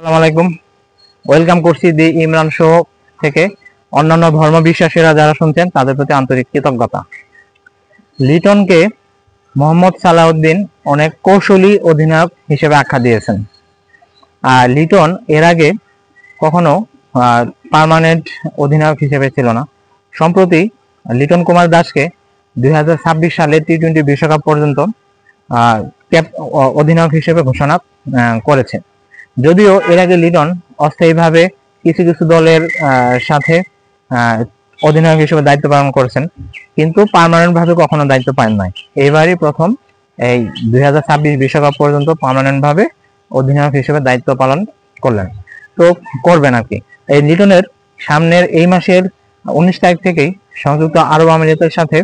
আসসালামু আলাইকুম। ওয়েলকাম করছি দি ইমরান শো থেকে। অন্যান্য ধর্ম বিশ্বাসীরা যারা শুনছেন তাদের প্রতি আন্তরিক কৃতজ্ঞতা। লিটনকে মোহাম্মদ সালাউদ্দিন অনেক কৌশলী অধিনায়ক হিসেবে আখ্যা দিয়েছেন। লিটন এর আগে কখনো পার্মানেন্ট অধিনায়ক হিসেবে ছিল না। সম্প্রতি লিটন কুমার দাসকে 2026 সালে টি-20 বিশ্বকাপ পর্যন্ত অধিনায়ক হিসেবে ঘোষণা করেছে। যদিও এর আগে লিটন অস্থায়ীভাবে কিছু কিছু দলের সাথে অধিনায়ক হিসেবে দায়িত্ব পালন করেছেন, কিন্তু পার্মানেন্ট ভাবে কখনো দায়িত্ব পান নাই। এবারই প্রথম এই 2026 বিশ্বকাপ পর্যন্ত পার্মানেন্ট ভাবে অধিনায়ক হিসেবে দায়িত্ব পালন করলেন। তো করবেন আর কি। এই লিটনের সামনের এই মাসের 19 তারিখ থেকেই সংযুক্ত আরব আমিরাতের সাথে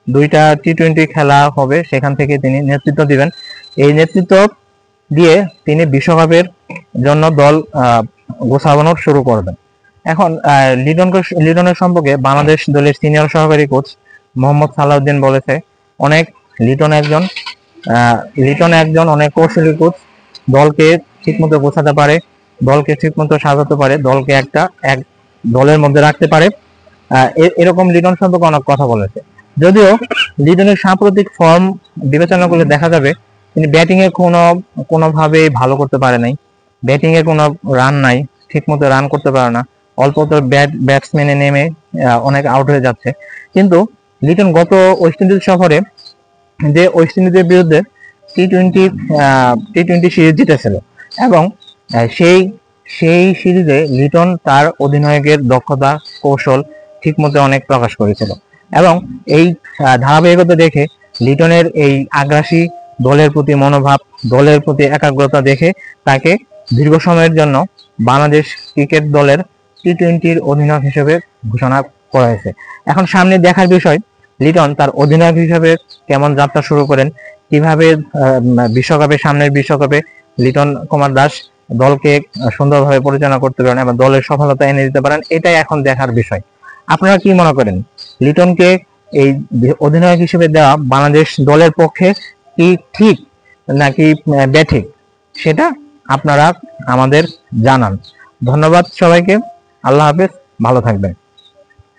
2টা টি-20 খেলা হবে, সেখান থেকে তিনি নেতৃত্ব দিবেন। এই নেতৃত্ব দিয়ে তিনি বিশ্বকাপের জন্য দল গোছানো শুরু করবেন। এখন লিটনের সম্পর্কে বাংলাদেশ দলের সিনিয়র সহকারী কোচ মোহাম্মদ সালাউদ্দিন বলেছে, লিটন একজন অনেক কৌশলী কোচ, দলকে ঠিকমতো গোছাতে পারে, দলকে ঠিকমতো সাজাতে পারে, দলকে এক দলের মধ্যে রাখতে পারে। এরকম লিটন সম্পর্কে অনেক কথা বলেছে। যদিও লিটনের সাম্প্রতিক ফর্ম বিবেচনা করলে দেখা যাবে তিনি ব্যাটিং এ কোনোভাবেই ভালো করতে পারে নাই। ব্যাটিং এ কোনো রান নাই, ঠিকমতো রান করতে পারে না, অল্প তো ব্যাটসম্যানে নেমে অনেক আউট হয়ে যাচ্ছে। কিন্তু লিটন গত ওয়েস্ট ইন্ডিজ সফরে যে ওয়েস্ট ইন্ডিজের বিরুদ্ধে টি-20 সিরিজ জিতেছিল এবং সেই সিরিজে লিটন তার অধিনায়কের দক্ষতা কৌশল ঠিকমতো অনেক প্রকাশ করেছিল। এবং এই ধারাবাহিকতা দেখে লিটনের এই আগ্রাসী দলের প্রতি মনোভাব, দলের প্রতি একাগ্রতা দেখে তাকে দীর্ঘ সময়ের জন্য বাংলাদেশ ক্রিকেট দলের টি-20 অধিনায়ক হিসেবে ঘোষণা করা হয়েছে। এখন সামনে দেখার বিষয় লিটন তার অধিনায়ক হিসেবে কেমন যাত্রা শুরু করেন, কিভাবে সামনের বিশ্বকাপে লিটন কুমার দাস দলকে সুন্দরভাবে পরিচালনা করতে পারেন এবং দলের সফলতা এনে দিতে পারেন, এটাই এখন দেখার বিষয়। আপনারা কি মনে করেন, লিটনকে এই অধিনায়ক হিসেবে দেওয়া বাংলাদেশ দলের পক্ষে কি ঠিক নাকি ব্যাঠিক, সেটা আপনারা আমাদের জানান। ধন্যবাদ সবাইকে। আল্লাহ হাফেজ, ভালো থাকবেন।